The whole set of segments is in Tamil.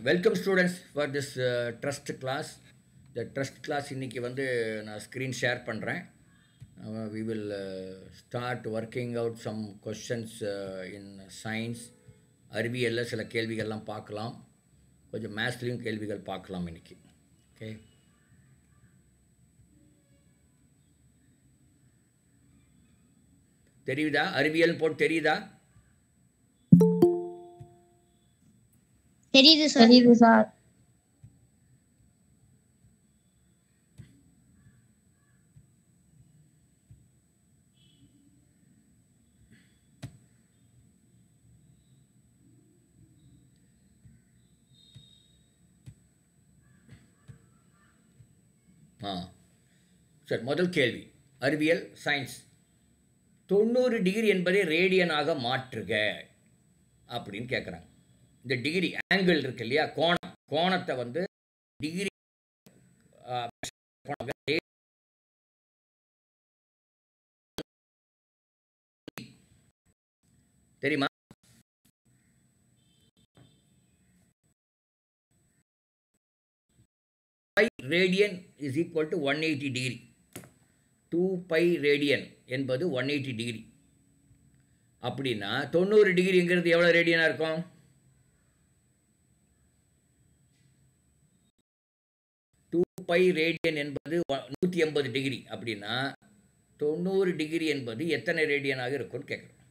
Welcome students for this trust class. The trust class இன்னைக்கு வந்து நான் ஸ்க்ரீன் ஷேர் பண்ணுறேன். We will start working out some questions in science. அறிவியலில் சில கேள்விகள்லாம் பார்க்கலாம். கொஞ்சம் மேத்ஸ்லேயும் கேள்விகள் பார்க்கலாம் இன்னைக்கு. ஓகே, தெரியுதா? அறிவியல் போட்டு தெரியுதா? தெரியுது சார். தெரியுது சார். சரி, முதல் கேள்வி அறிவியல் சயின்ஸ். 90 டிகிரி என்பதை ரேடியனாக மாற்றுக அப்படின்னு கேட்குறாங்க. இந்த டிகிரி ஆங்கிள் இருக்கு இல்லையா, கோணத்தை வந்து டிகிரி தெரியுமா? By radian is equal to 180 degree. 2 pi radian என்பது 180 டிகிரி. அப்படின்னா 90 டிகிரிங்கிறது எவ்வளோ ரேடியனாக இருக்கும்? 2 பை ரேடியன் என்பது 180 டிகிரி. அப்படின்னா 90 டிகிரி என்பது எத்தனை ரேடியனாக இருக்கும்னு கேட்குறோம்.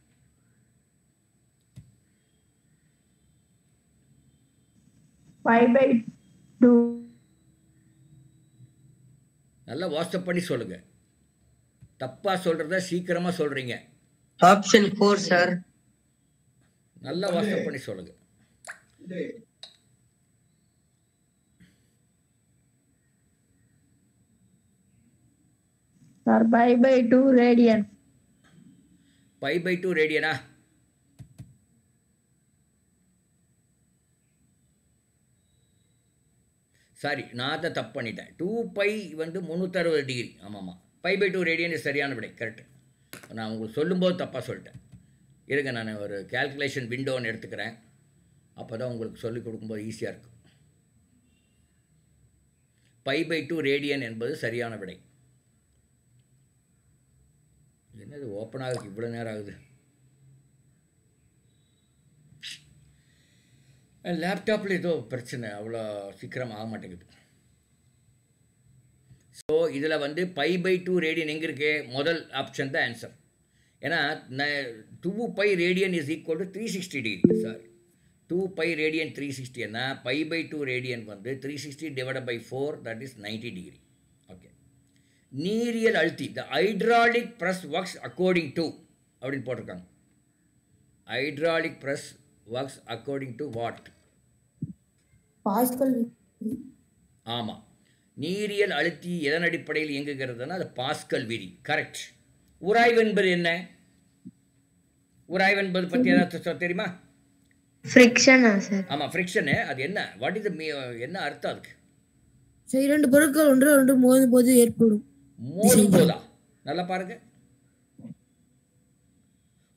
நல்லா வாட்ஸ்அப் பண்ணி சொல்லுங்க. தப்பா சொல்றத சீக்கிரமா சொல்றீங்க. Option 4 sir. நல்லா வாட்ஸ்அப் பண்ணி சொல்லுங்க. Sir π/2 radian. π/2 ரேடியனா? சாரி, நான் தான் தப்பு பண்ணிட்டேன். 2 பை வந்து 360 டிகிரி. ஆமாம்மா, π/2 ரேடியன் சரியான விடை, கரெக்டு. நான் உங்களுக்கு சொல்லும்போது தப்பாக சொல்லிட்டேன். இருங்க, நான் ஒரு கேல்குலேஷன் விண்டோன்னு எடுத்துக்கிறேன். அப்போ தான் உங்களுக்கு சொல்லிக் கொடுக்கும்போது ஈஸியாக இருக்கும். π/2 ரேடியன் என்பது சரியான விடை. என்னது ஓப்பன் ஆகுது, இவ்வளோ நேரம் ஆகுது? லேப்டாப்பில் ஏதோ பிரச்சனை, அவ்வளோ சீக்கிரம் ஆக மாட்டேங்குது. ஸோ இதில் வந்து π/2 ரேடியன் எங்கே இருக்கு? முதல் ஆப்ஷன் தான் ஆன்சர். ஏன்னா 2 pi radian is equal to 360 degree. Sorry, 2 pi radian 360. ஏன்னா π/2 ரேடியன் வந்து 360 divide by 4, that is 90 degree. Okay, நீரியல் அழுத்தி the hydraulic press works according to அப்படின்னு போட்டிருக்காங்க. Hydraulic press works according to what? Pascal. ஆமாம், நீரியல் அழுத்தி எதன் அடிப்படையில் இயங்குகிறதுனா அது பாஸ்கல் விதி. கரெக்ட். உராய்வு என்பது என்ன? உராய்வு என்பது பற்றி ஏதாவது தெரியுமா? ஃப்ரிக்ஷனா சார்? ஆமாம், ஃப்ரிக்ஷனு. அது என்ன? வாட் இஸ் என்ன அர்த்தம் அதுக்கு? இரண்டு பொருட்கள் ஒன்று மோதும் போது ஏற்படும். மோதும் போதா? நல்லா பாருங்க.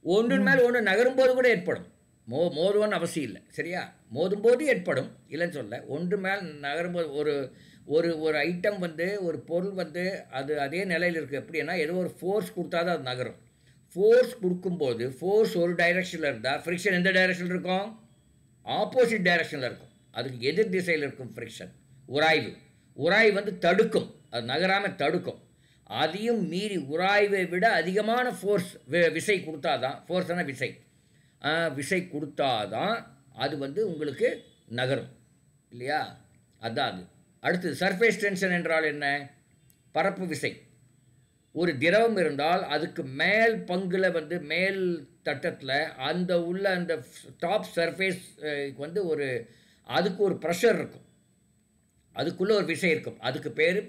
ஒன்றின் மேல் ஒன்று நகரும் போது கூட ஏற்படும். மோதுவன்னு அவசியம் இல்லை, சரியா? மோதும் போது ஏற்படும், இல்லைன்னு சொல்ல. ஒன்று மேல் நகரும்போது ஒரு ஒரு ஒரு ஐட்டம் வந்து, ஒரு பொருள் வந்து அது அதே நிலையில் இருக்குது. எப்படின்னா ஏதோ ஒரு ஃபோர்ஸ் கொடுத்தா தான் அது நகரும். ஃபோர்ஸ் கொடுக்கும்போது ஃபோர்ஸ் ஒரு டைரெக்ஷனில் இருந்தால் ஃப்ரிக்ஷன் எந்த டைரெக்ஷனில் இருக்கும்? ஆப்போசிட் டைரெக்ஷனில் இருக்கும். அதுக்கு எதிர் திசையில் இருக்கும் ஃப்ரிக்ஷன். உராய்வு வந்து தடுக்கும், அது நகராமல் தடுக்கும். அதையும் மீறி உராய்வை விட அதிகமான ஃபோர்ஸ் விசை கொடுத்தாதான், ஃபோர்ஸான விசை கொடுத்தாதான் அது வந்து உங்களுக்கு நகரும், இல்லையா? அதுதான் அது. அடுத்தது சர்ஃபேஸ் டென்ஷன் என்றால் என்ன? பரப்பு விசை. ஒரு திரவம் இருந்தால் அதுக்கு மேல் பங்கில் வந்து மேல் தட்டத்தில் அந்த உள்ள அந்த டாப் சர்ஃபேஸ் வந்து அதுக்கு ஒரு ப்ரெஷர் இருக்கும், அதுக்குள்ளே ஒரு விசை இருக்கும். அதுக்கு பேர்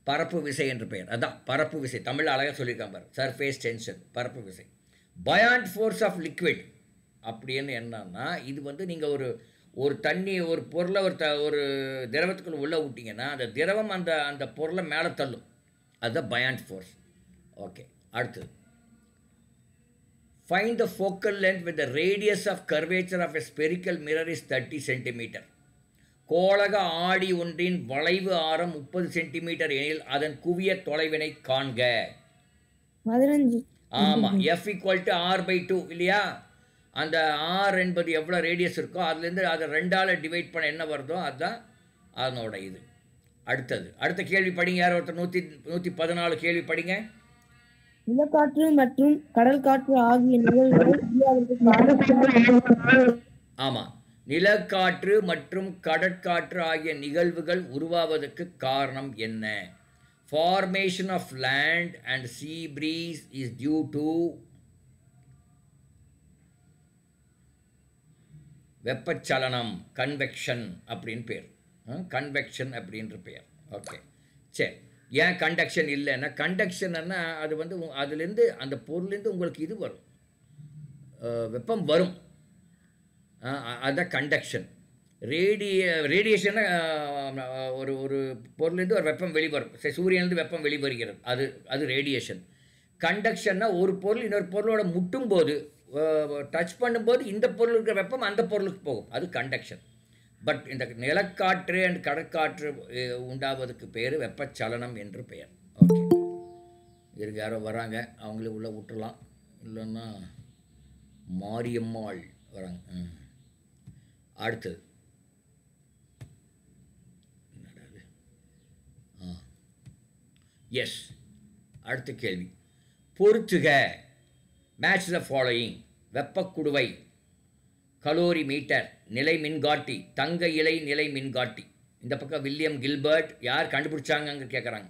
பரப்பு விசை என்று பெயர். அதான் பரப்பு விசை. தமிழ் அழகாக சொல்லியிருக்காங்க பாரு, சர்ஃபேஸ் டென்ஷன், பரப்பு விசை. பயாண்ட் ஃபோர்ஸ் ஆஃப் லிக்விட் அப்படின்னு என்னன்னா, இது வந்து நீங்கள் ஒரு தண்ணி, ஒரு பொருளை ஒரு திரவத்துக்குள்ள உள்ளே விட்டிங்கன்னா அந்த திரவம் அந்த பொருளை மேலே தள்ளும். அதுதான் பயாண்ட் ஃபோர்ஸ். ஓகே, அடுத்தது Find the focal length with the radius of curvature of a spherical mirror is 30 centimeter. கோளக ஆடி ஒன்றின் வளைவு ஆரம் 30 சென்டிமீட்டர் எனில் அதன் குவிய தொலைவினை காண்க. 15. ஆமாம், எஃப் ஈக்குவல் டு r/2 இல்லையா? அந்த ஆர் என்பது எவ்வளோ ரேடியஸ் இருக்கோ அதுலேருந்து அதை 2ஆல் டிவைட் பண்ண என்ன வருதோ அதுதான் அதனோட இது. அடுத்த கேள்வி படிங்க. யார் ஒருத்தர் 114 கேள்வி படிங்க. நிலக்காற்று மற்றும் கடல் காற்று ஆகிய நிகழ்வுகள் ஆமாம், நிலக்காற்று மற்றும் கடற்காற்று ஆகிய நிகழ்வுகள் உருவாவதற்கு காரணம் என்ன? Formation of land and sea breeze is due to வெப்பச்சலனம், கன்வெக்ஷன் அப்படின்னு பேர். கன்வெக்ஷன் அப்படின்ற பெயர். ஓகே, சரி. ஏன் கண்டக்ஷன் இல்லைன்னா, கண்டக்ஷன்னா அது வந்து அதுலேருந்து அந்த பொருள்லேருந்து உங்களுக்கு இது வரும், வெப்பம் வரும், அதுதான் கண்டக்ஷன். ரேடியேஷன்னா ஒரு பொருள்லேருந்து ஒரு வெப்பம் வெளிவரும். சரி, சூரியன்லேருந்து வெப்பம் வெளிவருகிறது, அது ரேடியேஷன். கண்டக்ஷன்னா ஒரு பொருள் இன்னொரு பொருளோட முட்டும் போது, டச் பண்ணும்போது இந்த பொருள் இருக்கிற வெப்பம் அந்த பொருளுக்கு போகும், அது கண்டக்ஷன். பட் இந்த நிலக்காற்று அண்ட் கடற்காற்று உண்டாவதுக்கு பேர் வெப்பச்சலனம் என்று பெயர். ஓகே, இருக்கு. யாரோ வராங்க, அவங்களே உள்ளே விட்டுலாம், இல்லைன்னா மாரியம்மாள் வராங்க. அடுத்தது எஸ், அடுத்த கேள்வி. பொறுத்துக. Match the following. வெப்பக்குடுவை, கலோரி மீட்டர், நிலை மின்காட்டி, தங்க இலை நிலை மின்காட்டி. இந்த பக்கம் வில்லியம் கில்பர்ட். யார் கண்டுபிடிச்சாங்க கேட்குறாங்க.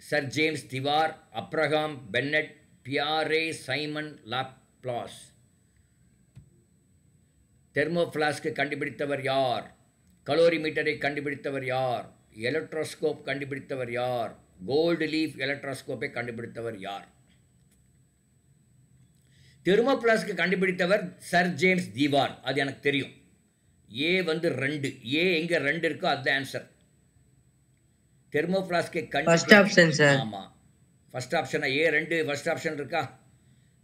Sir James Dewar, Abraham Bennet, Pierre Simon Laplace. தெர்மோஃப்ளாஸ்க்கு கண்டுபிடித்தவர் யார்? கலோரி மீட்டரை கண்டுபிடித்தவர் யார்? எலக்ட்ரோஸ்கோப் கண்டுபிடித்தவர் யார்? கோல்டு லீஃப் எலக்ட்ரோஸ்கோப்பை கண்டுபிடித்தவர் யார்? தெர்மோப்ளாஸ்க்கு கண்டுபிடித்தவர் சர் ஜேம்ஸ் தீவார். அது எனக்கு தெரியும். ஏ வந்து 2. ஏ எங்கே 2 இருக்கோ அதுதான் ஆன்சர். தெர்மோப்ளாஸ்க்கு ஆமாம், ஃபர்ஸ்ட் ஆப்ஷனா? ஏ 2 ஃபர்ஸ்ட் ஆப்ஷன் இருக்கா?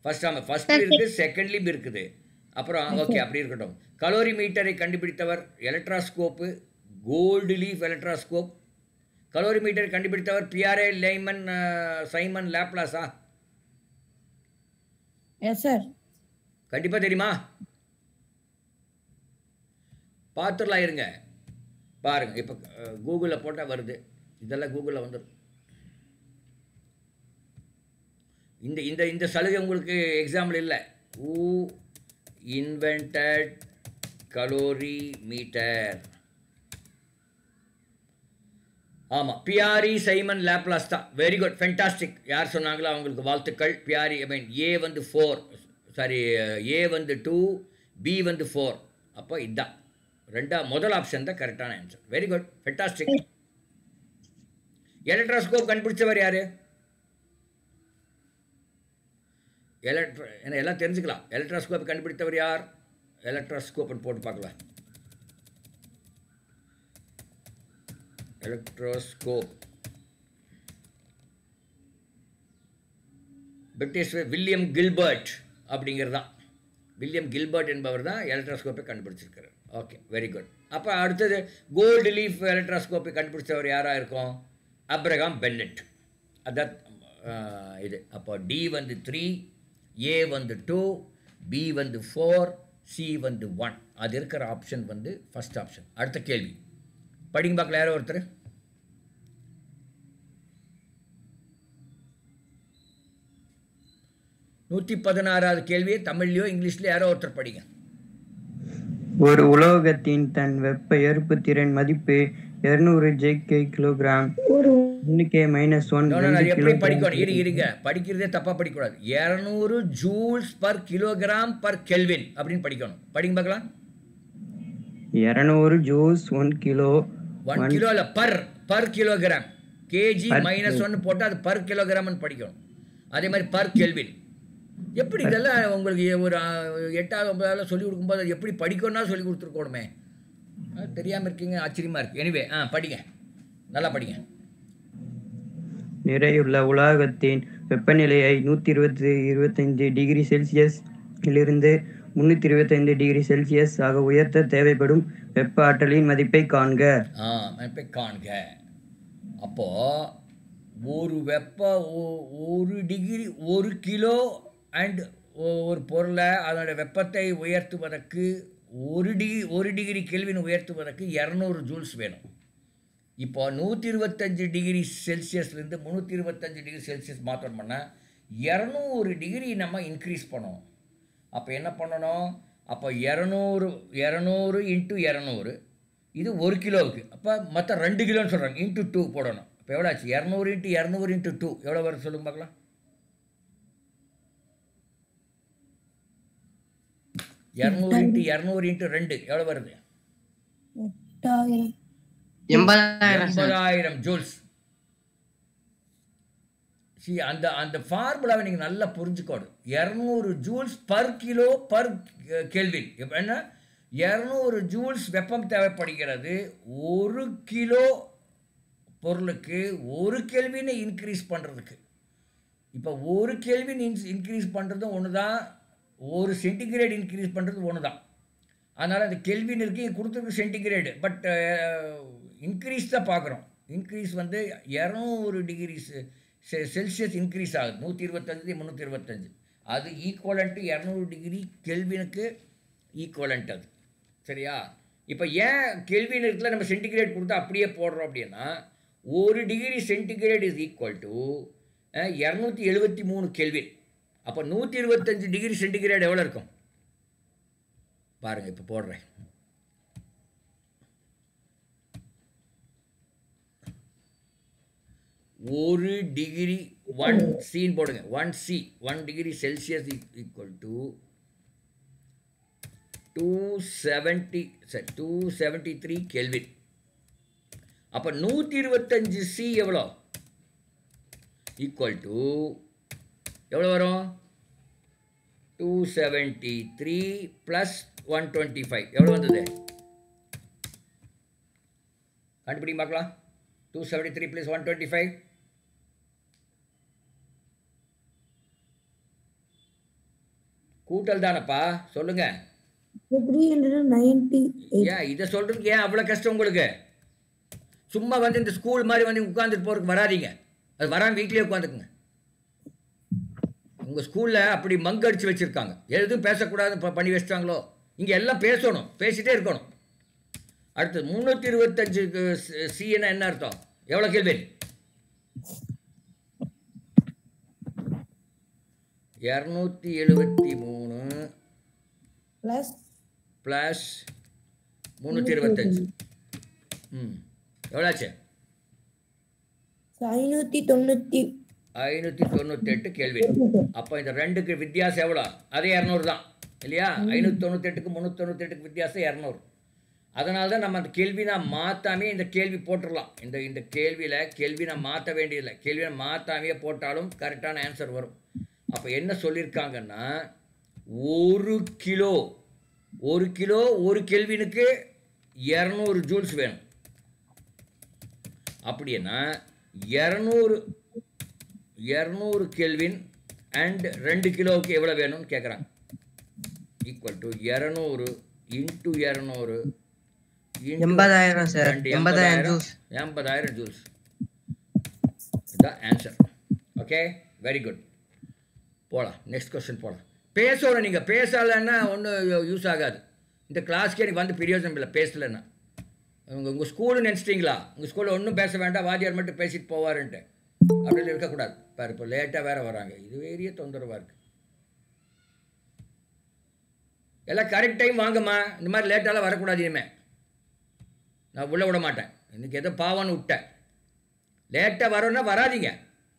ஃபர்ஸ்ட் இருக்குது, செகண்ட்லேயும் இருக்குது. அப்புறம் ஓகே, அப்படி இருக்கட்டும். கலோரி மீட்டரை கண்டுபிடித்தவர் எலக்ட்ராஸ்கோப்பு, கோல்டு லீஃப் எலக்ட்ராஸ்கோப். கலோரி மீட்டரை கண்டுபிடித்தவர் பியாரே சைமன் லாப்லாஸா? Yes sir. கண்டிப்பாக தெரியுமா? பார்த்துடலாம், இருங்க பாருங்கள். இப்போ கூகுளில் போட்டால் வருது, இதெல்லாம் கூகுளில் வந்துடும். இந்த இந்த இந்த சலுகை உங்களுக்கு எக்ஸாம்பிள் இல்லை. ஊ இன்வென்டட் கலோரி மீட்டர்? ஆமாம், பியாரி சைமன் லாப்லாஸ் தான். Very good, fantastic. யார் சொன்னாங்களோ அவங்களுக்கு வாழ்த்துக்கள். பியாரி, ஏ வந்து 4, சாரி, ஏ வந்து 2, பி வந்து 4. அப்போ இதுதான் முதல் ஆப்ஷன் தான் கரெக்டான answer. Very good, fantastic. Electroscope கண்டுபிடிச்சவர் யார்? எல்லாம் தெரிஞ்சுக்கலாம். எலக்ட்ராஸ்கோப் கண்டுபிடித்தவர் யார்? எலக்ட்ராஸ்கோப்னு போட்டு பார்க்கலாம். எலக்ட்ரோஸ்கோப், பிரிட்டிஷ் வில்லியம் கில்பர்ட் அப்படிங்கிறது தான். வில்லியம் கில்பர்ட் என்பவர் தான் எலக்ட்ரோஸ்கோப்பை கண்டுபிடிச்சிருக்கிறார். Okay, very good. அப்போ அடுத்தது கோல்டு லீஃப் எலக்ட்ரோஸ்கோப்பை கண்டுபிடிச்சவர் யாராக இருக்கும்? Abraham Bennet. அதான் இது. அப்போ டி வந்து 3, ஏ வந்து 2, பி வந்து 4, சி வந்து 1. அது இருக்கிற ஆப்ஷன் வந்து ஃபர்ஸ்ட் ஆப்ஷன். அடுத்த கேள்வி படிங்க பார்க்கல. யாரோ ஒருத்தர். 116வது கேள்வியை தமிழ்லையோ இங்கிலீஷ்லையோ யாரோ ஒருத்தர் படிங்க. ஒரு உலோகத்தின் தன் வெப்ப ஏற்பு திறன் மதிப்பு 200 கிலோகிராம். எப்படி படிக்கணும்? இருங்க, படிக்கிறதே தப்பா படிக்கக்கூடாது. 200 joules per kilogram per kelvin அப்படின்னு படிக்கணும். படிங்க பார்க்கலாம். 200 ஜூல்ஸ் 1 கிலோ. 1 கிலோ இல்ல, பர் கிலோகிராம். கேஜி -1 போட்டால் அது பர் கிலோகிராம்னு படிக்கணும். அதே மாதிரி பர் கெல்வின். எப்படி இதெல்லாம் உங்களுக்கு ஒரு 8வது 9வது சொல்லிக் கொடுக்கும்போது அது எப்படி படிக்கணும்னா சொல்லி கொடுத்துருக்கணுமே. தெரியாமல் இருக்கீங்க, ஆச்சரியமாக இருக்குது. எனிவே படிங்க, நல்லா படிங்க. நிறையுள்ள உலோகத்தின் வெப்பநிலையை 125 டிகிரி செல்சியஸ் இலிருந்து 325 டிகிரி செல்சியஸ் ஆக உயர்த்த தேவைப்படும் வெப்ப ஆற்றலின் மதிப்பை காண்க. மதிப்பை காண்க. அப்போது ஒரு டிகிரி 1 கிலோ அண்ட் ஒரு பொருளை அதனுடைய வெப்பத்தை உயர்த்துவதற்கு 1 டிகிரி கெல்வின் உயர்த்துவதற்கு 200 ஜூல்ஸ் வேணும். இப்போ 125 டிகிரி செல்சியஸ்லேருந்து 325 டிகிரி செல்சியஸ் மாற்றம் பண்ணால் 200 டிகிரி நம்ம இன்க்ரீஸ் பண்ணணும். அப்போ என்ன பண்ணணும்? அப்போ 200 இன்ட்டு 200 இது 1 கிலோவுக்கு. அப்போ மற்ற 2 கிலோன்னு சொல்கிறாங்க, இன்ட்டு 2 போடணும். இப்போ எவ்வளோ ஆச்சு? 200 இன்ட்டு 200 இன்ட்டு 2 எவ்வளோ வரும் சொல்லுங்க பார்க்கலாம். 200 இன்ட்டு 200 இன்ட்டு 2 எவ்வளோ வருது? 80,000 ஜூல்ஸ். அந்த ஃபார்முலாவை நீங்கள் நல்லா புரிஞ்சுக்கணும். 200 joules per kilo per kelvin. என்ன 200 ஜூல்ஸ் வெப்பம் தேவைப்படுகிறது 1 கிலோ பொருளுக்கு 1 கெல்வினை இன்க்ரீஸ் பண்ணுறதுக்கு. இப்போ 1 கெல்வின் இன்க்ரீஸ் பண்ணுறதும் ஒன்று தான், 1 சென்டிகிரேட் இன்க்ரீஸ் பண்ணுறது ஒன்று தான். அதனால் அந்த கெல்வின் இருக்குது, கொடுத்துருக்கு சென்டிகிரேடு. பட் இன்க்ரீஸ் தான் பார்க்குறோம். இன்க்ரீஸ் வந்து 200 டிகிரி செல்சியஸ் இன்க்ரீஸ் ஆகுது. 125 325 அது ஈக்குவலண்ட்டு 200 டிகிரி கெல்வினுக்கு ஈக்குவலண்ட் அது. சரியா? இப்போ ஏன் கெல்வின் இருக்குல்ல நம்ம சென்டிகிரேட் கொடுத்தா அப்படியே போடுறோம் அப்படின்னா 1 degree centigrade is equal to 273 kelvin. அப்போ 125 டிகிரி சென்டிகிரேட் எவ்வளோ இருக்கும் பாருங்கள். இப்போ போடுறேன். ஒரு டிகிரி 1 சின்னு போடுங்க. 1 degree Celsius equal to 273 kelvin. அப்போ 125 சி எவ்வளோ? ஈக்குவல் டு எவ்வளோ வரும்? 273 ப்ளஸ் 125 எவ்வளோ வந்தது? கண்டுபிடி பார்க்கலாம். 273 ப்ளஸ் 125 கூட்டல் தானப்பா, சொல்லுங்க. 398. ஏன் இதை சொல்றதுக்கு ஏன் அவ்வளோ கஷ்டம் உங்களுக்கு? சும்மா வந்து இந்த ஸ்கூல் மாதிரி வந்து உட்காந்துட்டு போறதுக்கு வராதிங்க. அது வராமல் வீட்லேயே உட்காந்துக்குங்க. உங்கள் ஸ்கூலில் அப்படி மங்கு அடித்து வச்சுருக்காங்க, எதுவும் பேசக்கூடாதுன்னு பண்ணி வச்சிட்டாங்களோ. இங்கே எல்லாம் பேசணும், பேசிகிட்டே இருக்கணும். அடுத்து 325 சின்னா என்ன அர்த்தம்? எவ்வளோ கெல்வின்? 273 ப்ளஸ் 325 எவ்வளோ ஆச்சு? 598 கெல்வின். அப்போ இந்த ரெண்டுக்கு வித்தியாசம் எவ்வளோ? அதே 200 தான் இல்லையா? 598க்கு 398க்கு வித்தியாசம் 200. அதனால தான் நம்ம அந்த கேள்வினா மாற்றாமே இந்த கேள்வி போட்டுடலாம். இந்த கேள்வியில் கேள்வினை மாற்ற வேண்டியதில்லை. கேள்வினை மாற்றாமையே போட்டாலும் கரெக்டான ஆன்சர் வரும். அப்போ என்ன சொல்லியிருக்காங்கன்னா 1 கிலோ 1 கெல்வினுக்கு 200 ஜூல்ஸ் வேணும். அப்படின்னா 200 கெல்வின் அண்ட் 2 கிலோவுக்கு எவ்வளோ வேணும்னு கேட்குறாங்க. Equal to 200 into 200 80,000 sir. 80,000 joules. இதுதான் ஆன்சர். Okay, very good. போகலாம், நெக்ஸ்ட் கொஸ்டின் போகலாம். பேசணும். நீங்கள் பேசலைன்னா ஒன்றும் யூஸ் ஆகாது. இந்த கிளாஸ்க்கே எனக்கு வந்து பிரயோஜனம் இல்லை பேசலைன்னா. உங்கள் ஸ்கூலு நினச்சிட்டிங்களா? உங்கள் ஸ்கூலில் ஒன்றும் பேச வேண்டாம், வாத்தியார் மட்டும் பேசிட்டு போவாருன்ட்டு. அப்படின்னு இருக்கக்கூடாது. பாரு, இப்போ லேட்டாக வேறு வராங்க, இது பெரிய தொந்தரவாக இருக்குது. எல்லாம் கரெக்ட் டைம் வாங்கம்மா. இந்த மாதிரி லேட்டாலாம் வரக்கூடாது. இனிமேல் நான் உள்ளே விட மாட்டேன். இன்றைக்கி ஏதோ பாவன்னு விட்டேன். லேட்டாக வரோன்னா வராதிங்க.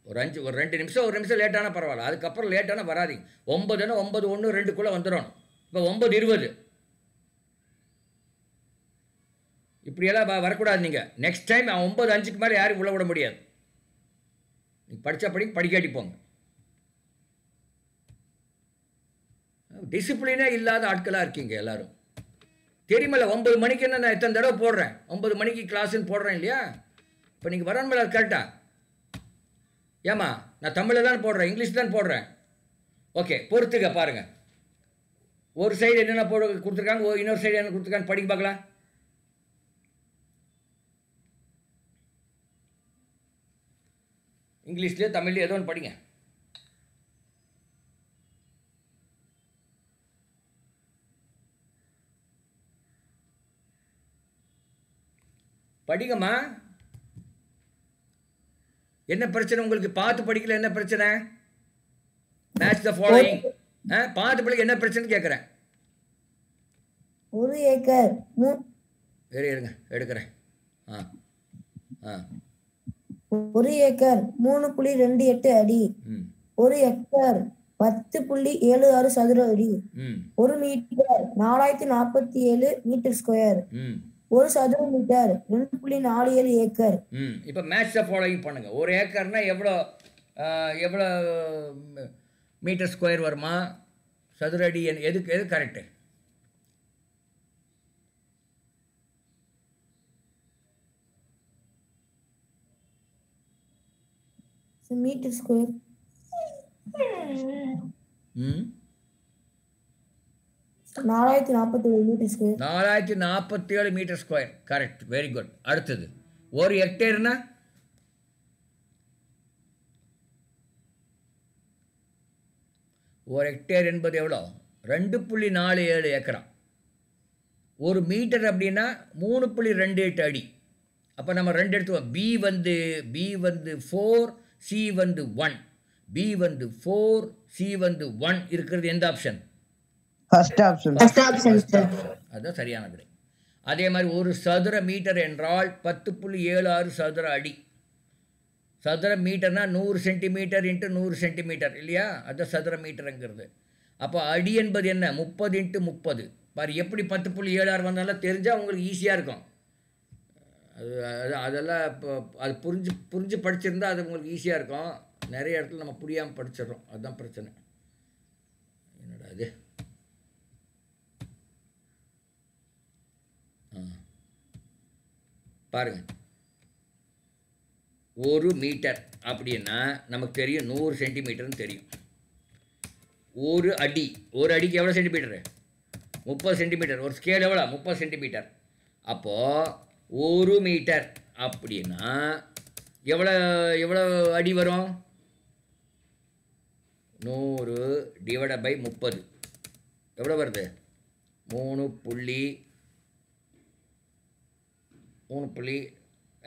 ஒரு 2 நிமிஷம் 1 நிமிஷம் லேட்டானா பரவாயில்ல. அதுக்கப்புறம் லேட்டானா வராதிங்க. 9ன்னா 9:01 வந்துடணும். இப்போ 9:20 இப்படியெல்லாம் வரக்கூடாது. நீங்கள் நெக்ஸ்ட் டைம் 9:05க்கு மேலே யாரும் உள்ள விட முடியாது. நீங்கள் படித்தா படிக்காட்டி போங்க. டிசிப்ளினே இல்லாத ஆட்களாக இருக்கீங்க எல்லாரும். தெரியுமில்ல 9 மணிக்கு என்ன நான் எத்தனை தடவை போடுறேன்? 9 மணிக்கு கிளாஸுன்னு போடுறேன் இல்லையா? இப்போ நீங்கள் வரணுமில்ல, அது கரெக்டா? ஏம்மா, நான் தமிழில் தான் போடுறேன், இங்கிலீஷ் தான் போடுறேன். ஓகே, பொறுத்துக்க பாருங்கள். ஒரு சைடு என்னென்ன போடு கொடுத்துருக்காங்க, இன்னொரு சைடு என்ன கொடுத்துருக்காங்க படிக்க பார்க்கலாம். இங்கிலீஷ்லேயோ தமிழ்லையோ ஏதோ ஒன்று படிங்க. படிங்கம்மா. என்ன பிரச்சனை உங்களுக்கு? பார்த்து படிக்கல, என்ன பிரச்சனை? Match the following. பார்த்து படிக்க என்ன பிரச்சனை கேட்குறேன். 1 ஏக்கர் இருங்க எடுக்கிறேன். 1 ஏக்கர் 3.28 அடி. 1 ஹெக்டர் 10.76 சதுர அடி. 1 மீட்டர் 4047 மீட்டர் ஸ்கொயர். 1 சதுர மீட்டர் 2.47 ஏக்கர். இப்போ மேட்ச் த ஃபாலோயிங் பண்ணுங்க. 1 ஏக்கர்னா எவ்வளோ எவ்வளோ மீட்டர் ஸ்கொயர் வருமா? சதுர அடி எது correct? Metre square 4047 metre square. 4047 metre square. Correct, very good. அடுத்தது 1 ஹெக்டேர்னா 1 ஹெக்டேர் என்பது எவ்வளோ? 2.47 ஏக்கரா. 1 மீட்டர் அப்படின்னா 3.28 அடி. அப்போ நம்ம 2 எடுத்துவோம். பி வந்து 4, சி வந்து 1. பி வந்து 4, சி வந்து 1 இருக்கிறது எந்த ஆப்ஷன்? First option. அதுதான் சரியான விடை. அதே மாதிரி 1 சதுர மீட்டர் என்றால் 10.76 சதுர அடி. சதுர மீட்டர்னா 100 சென்டிமீட்டர் இன்ட்டு 100 சென்டிமீட்டர் இல்லையா? அதுதான் சதுர மீட்டருங்கிறது. அப்போ அடி என்பது என்ன? 30 இன்ட்டு 30. பாரு எப்படி 10.76 வந்தாலும் தெரிஞ்சால் உங்களுக்கு ஈஸியாக இருக்கும். அதெல்லாம் இப்போ அது புரிஞ்சு படிச்சிருந்தா அது உங்களுக்கு ஈஸியாக இருக்கும். நிறைய இடத்துல நம்ம புரியாமல் படிச்சிடறோம், அதுதான் பிரச்சனை. என்னடா இது? பாருங்க, 1 மீட்டர் அப்படின்னா நமக்கு தெரியும் 100 சென்டிமீட்டர்னு தெரியும். 1 அடிக்கு எவ்வளோ சென்டிமீட்டரு? 30 சென்டிமீட்டர். ஒரு ஸ்கேல் எவ்வளோ? 30 சென்டிமீட்டர். அப்போது 1 மீட்டர் அப்படின்னா எவ்வளோ அடி வரும்? 100 டிவைடட் பை 30 எவ்வளோ வருது? 3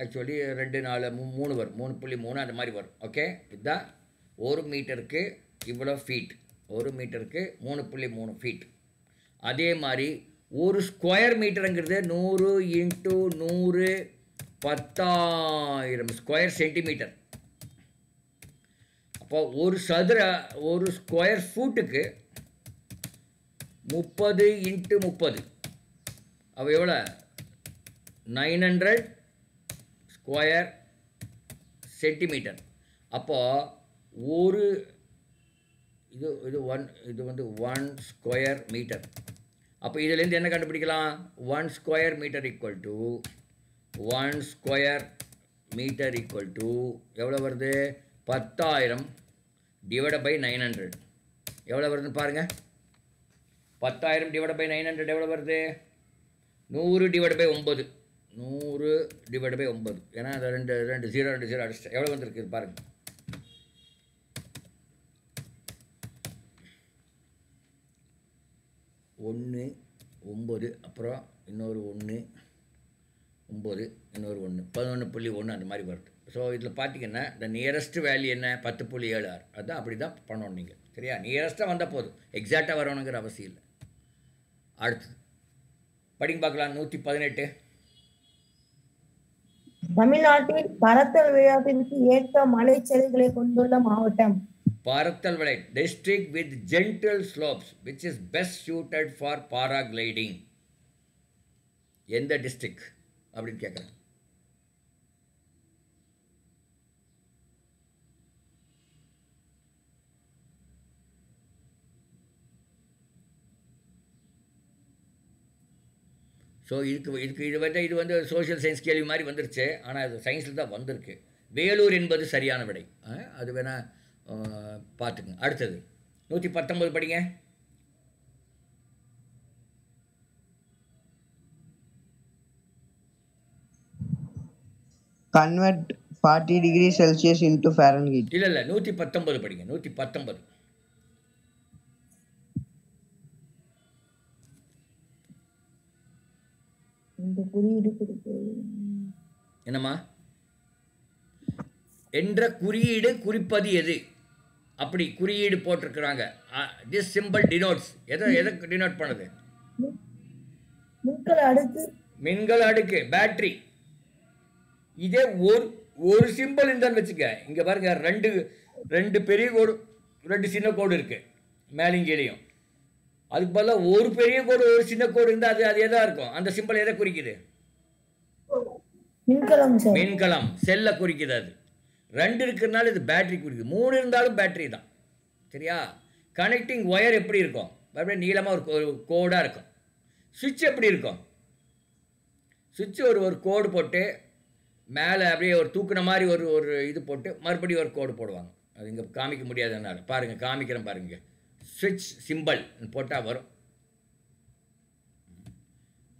ஆக்சுவலி 2 4 3 வரும். 3.3 அந்த மாதிரி வரும். ஓகே, இதுதான் 1 மீட்டருக்கு இவ்வளோ ஃபீட். 1 மீட்டருக்கு 3.3 ஃபீட். அதே மாதிரி 1 ஸ்கொயர் மீட்டருங்கிறது 100 இன்ட்டு 100 10,000 ஸ்கொயர் சென்டிமீட்டர். அப்போ ஒரு ஸ்கொயர் ஃபூட்டுக்கு 30 இன்ட்டு 30 அப்போ எவ்வளோ? 900 ஸ்கொயர் சென்டிமீட்டர். அப்போது இது வந்து 1 ஸ்கொயர் மீட்டர். அப்போ இதிலேருந்து என்ன கண்டுபிடிக்கலாம்? 1 square metre equal to 1 square metre equal to எவ்வளோ வருது? 10,000 டிவைட் பை 900 எவ்வளோ வருதுன்னு பாருங்கள். 10,000 டிவைட் பை 900 எவ்வளோ வருது? 100 டிவைட் பை 9. 100 divide by 9. ஏன்னா அதை 2 0 அடிச்சிட்டேன். எவ்வளோ வந்துருக்கு பாருங்கள். 1 9 அப்புறம் இன்னொரு 1 9 இன்னொரு 1 11.1 அந்த மாதிரி வருது. ஸோ இதில் பார்த்தீங்கன்னா இந்த நியரஸ்ட் வேல்யூ என்ன? 10.76. அதுதான் அப்படி தான் பண்ணணும் நீங்கள். சரியா? நியரஸ்ட்டாக வந்தால் போதும், எக்ஸாக்டாக வரணுங்கிற அவசியம் இல்லை. அடுத்து படிங்க பார்க்கலாம். 118. தமிழ்நாட்டில் பரத்தல் விளையாட்டிற்கு ஏற்ற மலைச்சரிவுகளை கொண்டுள்ள மாவட்டம்? பரத்தல் விளை district with gentle slopes which is best suited for paragliding. எந்த டிஸ்ட்ரிக்ட் அப்படின்னு கேட்குறேன். ஸோ இது வந்து சோஷியல் சயின்ஸ் கேள்வி மாதிரி வந்துருச்சு. ஆனால் அது சயின்ஸில் தான் வந்திருக்கு. வேலூர் என்பது சரியான விடை. அது வேணால் பார்த்துக்குங்க. அடுத்தது 119 படிங்க. convert 40 degrees Celsius into Fahrenheit. இல்லை 119 படிங்க. 119. இந்த குறியீடு குறிப்பது என்னம்மா? என்ற குறியீடு குறிப்பது எது? அப்படி குறியீடு போட்டிருக்கிறாங்க. திஸ் சிம்பிள் டினோட்ஸ் எதை டினோட் பண்ணுது? மின்கல அடுக்கு. மின்கல அடுக்கு, பேட்டரி. இதே ஒரு சிம்பிள் இருந்தான்னு வச்சுக்க. இங்கே பாருங்க, ரெண்டு பெரிய கோடு, 2 சின்ன கோடு இருக்கு மேலேயும் கீழையும். அதுக்கு பதிலாக ஒரு பெரிய கோடு ஒரு சின்ன கோடு இருந்தால் அது எதா இருக்கும்? அந்த சிம்பிள் எதை குறிக்குது? மின்கலம் சார். மின்கலம், செல்லை குறிக்குது. அது 2 இருக்கிறதுனால இது பேட்டரி குறிக்குது. 3 இருந்தாலும் பேட்டரி தான். சரியா? கனெக்டிங் ஒயர் எப்படி இருக்கும்? அப்படியே நீளமாக ஒரு கோடாக இருக்கும். சுவிட்ச் எப்படி இருக்கும்? சுவிட்ச் ஒரு கோடு போட்டு மேலே அப்படியே ஒரு தூக்குன மாதிரி ஒரு இது போட்டு மறுபடியும் ஒரு கோடு போடுவாங்க. அது இங்கே காமிக்க முடியாதனால பாருங்கள், காமிக்கிறேன் பாருங்க. சுவிட்ச் சிம்பிள் போட்டால் வரும்.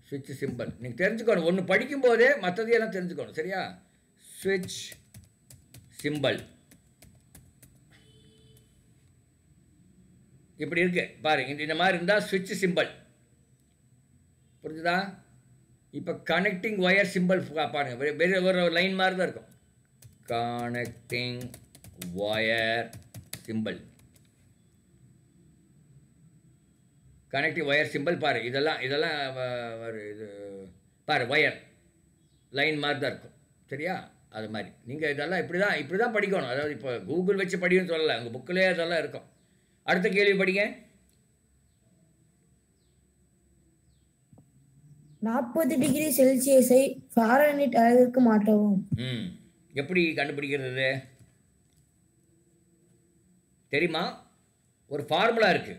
சுவிட்ச் சிம்பிள் நீங்கள் தெரிஞ்சுக்கணும். ஒன்று படிக்கும்போதே மற்றதையெல்லாம் தெரிஞ்சுக்கணும். சரியா? சுவிட்ச் சிம்பிள் இப்படி இருக்கு பாருங்க. இந்த மாதிரி இருந்தால் சுவிட்ச் சிம்பிள். புரிஞ்சுதா? இப்போ கனெக்டிங் ஒயர் சிம்பிள் பாருங்க, வேறு ஒரு லைன் மாதிரி தான் இருக்கும். Connecting wire simple, connecting wire simple பாரு. இதெல்லாம் இது பாரு, ஒயர் லைன் மாதிரி தான் இருக்கும். சரியா? அது மாதிரி நீங்கள் இதெல்லாம் இப்படி தான் படிக்கணும். அதாவது இப்போ கூகுள் வச்சு படிக்கணும்னு சொல்லலை, உங்கள் புக்கிலே அதெல்லாம் இருக்கும். அடுத்த கேள்வி படிங்க. 40 டிகிரி செல்சியஸை ஃபாரன்ஹீட் அளவிற்கு மாற்றவும். எப்படி கண்டுபிடிக்கிறது தெரியுமா? ஒரு ஃபார்முலா இருக்கு.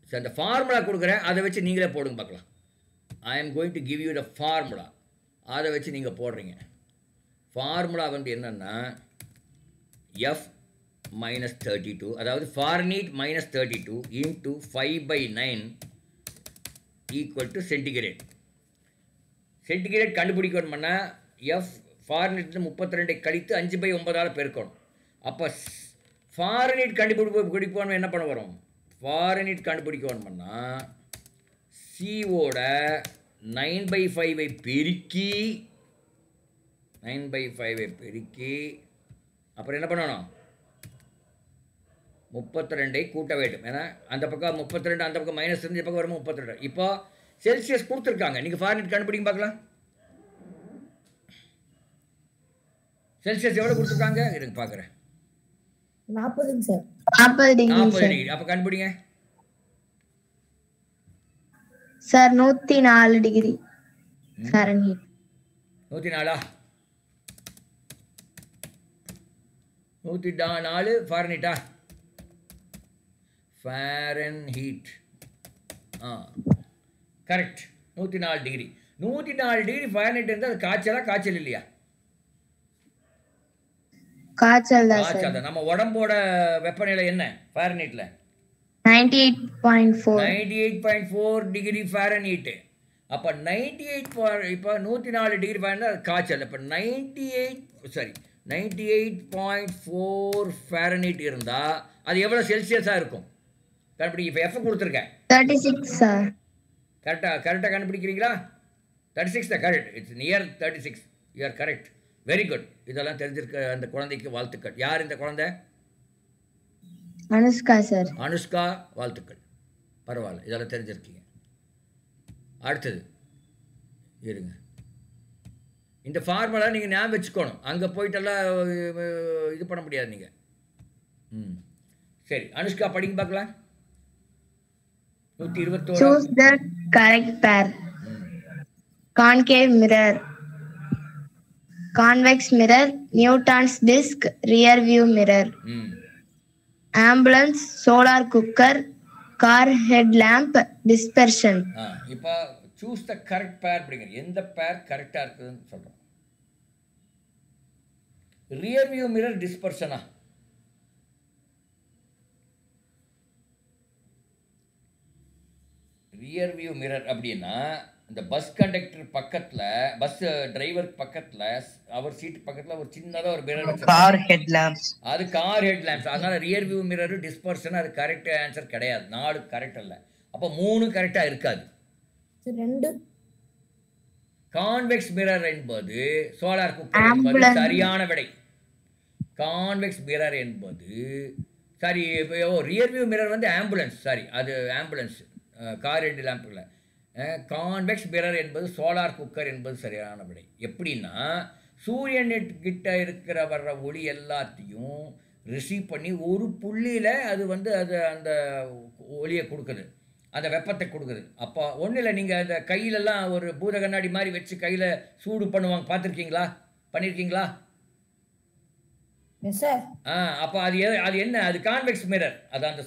சரி, அந்த ஃபார்முலா கொடுக்குறேன், அதை வச்சு நீங்களே போடுங்க பார்க்கலாம். I am going to give you the formula. அதை வச்சு நீங்கள் போடுறீங்க. ஃபார்முலா வந்து என்னென்னா F-32, அதாவது Fahrenheit -32 into 5/9 equal to centigrade. Centigrade கண்டுபிடிக்கணும்னா எஃப் ஃபாரன்ஹீட் 32 கழித்து 5/9 பெருக்கணும். அப்போ ஃபாரன்ஹீட் கண்டுபிடிக்கணும் என்ன பண்ண வரும்? ஃபாரன்ஹீட் கண்டுபிடிக்கணும்னா சிஓட 9/5 பெருக்கி 9/5 பெருக்கி அப்புறம் என்ன பண்ணணும்? 32 கூட்ட வேண்டும். ஏன்னா அந்த பக்கம் 32, அந்த பக்கம் -2, இந்த பக்கம் வரும் 32. இப்போ செல்சியஸ் கொடுத்துருக்காங்க. நீங்கள் ஃபாரன்ஹீட் கண்டுபிடிங்க பார்க்கலாம். செல்சியஸ் எவ்வளோ கொடுத்துருக்காங்க? இருங்க பார்க்குறேன். 40 சார். 40 டிகிரி. அப்போ கண்டுபிடிங்க சார். 104 degree Fahrenheit. 104 104 ஃபாரன்ஹீட்டா? Fahrenheit correct. 104 degree. 104 degree Fahrenheit இருந்தால் அது காய்ச்சல் இல்லையா? காய்ச்சல் தான் சார். காய்ச்சல். நம்ம உடம்போட வெப்பநிலை என்ன ஃபாரன்ஹீட்ல? 98.4. 98.4 டிகிரி ஃபாரன்ஹீட். அப்போ 98 இப்போ 104 டிகிரி ஃபாரன்ஹீட் அது காய்ச்சல். இப்போ 98.4 ஃபாரன்ஹீட் இருந்தால் அது எவ்வளோ செல்சியஸாக இருக்கும்? கண்டுபிடிக்க. இப்போ எஃப் கொடுத்துருக்கேன். 36 சார். கரெக்டாக கண்டுபிடிக்கிறீங்களா? 36 தான் correct. It's near 36. You are correct. Very good. இதெல்லாம் தெரிஞ்சிருக்க அந்த குழந்தைக்கு வாழ்த்துக்கள். யார் இந்த குழந்தை? அனுஷ்கா சார். அனுஷ்கா, வாழ்த்துக்கள். பரவாயில்ல, இதெல்லாம் தெரிஞ்சிருக்கீங்க. அடுத்தது இருங்க. இந்த ஃபார்முலா நீங்கள் ஞாபகம் வச்சுக்கணும். அங்கே போயிட்டெல்லாம் இது பண்ண முடியாது நீங்கள். சரி, அனுஷ்கா படிங்க பார்க்கலாம். 121. Choose the correct pair. Concave mirror, convex mirror, Newton's disk, rear view mirror, ambulance, solar cooker, car headlamp, dispersion. இப்போ சூஸ் த கரெக்ட் பேர் அப்படிங்கிற எந்த பேர் கரெக்டாக இருக்குதுன்னு சொல்கிறோம். ரியர் வியூ மிரர் டிஸ்பர்ஷனா? ரியர் வியூ மிரர் அப்படின்னா இந்த பஸ் கண்டக்டர் பக்கத்தில், பஸ் டிரைவர் பக்கத்தில், அவர் சீட்டு பக்கத்தில் ஒரு சின்னதாக ஒரு மிரர் வச்சிருக்காங்க. Car headlamps. அது கார் ஹெட்லாம்ப்ஸ். அதனால் ரியர் வியூ மிரர் டிஸ்பர்ஷன் அது கரெக்ட் ஆன்சர் கிடையாது. 4 கரெக்ட் இல்லை. அப்போ 3 கரெக்டாக இருக்காது. சரி 2 கான்வெக்ஸ் மிரர் என்பது சோலார் குக்கர் என்பது Ambulance. சரியான விடை. கான்வெக்ஸ் மிரர் என்பது சரி. ரியர் வியூ மிரர் வந்து ஆம்புலன்ஸ், சாரி அது ஆம்புலன்ஸ், கார் ஹெட் லேம்ப் இல்லை. கான்வெக்ஸ் மிரர் என்பது சோலார் குக்கர் என்பது சரியான விடை. எப்படின்னா சூரியன் கிட்ட இருக்கிற வர்ற ஒளி எல்லாத்தையும் ரிசீவ் பண்ணி ஒரு புள்ளியில் அது வந்து அது அந்த ஒளியை கொடுக்குது, அந்த வெப்பத்தை கொடுக்குது. அப்போ ஒன்றும் இல்லை, நீங்கள் அந்த கையிலெல்லாம் ஒரு பூத கண்ணாடி மாதிரி வச்சு கையில் சூடு பண்ணுவாங்க, பார்த்துருக்கீங்களா? பண்ணியிருக்கீங்களா? Yes sir. அப்போ அது என்ன? அது கான்வெக்ஸ் மிரர். அது அந்த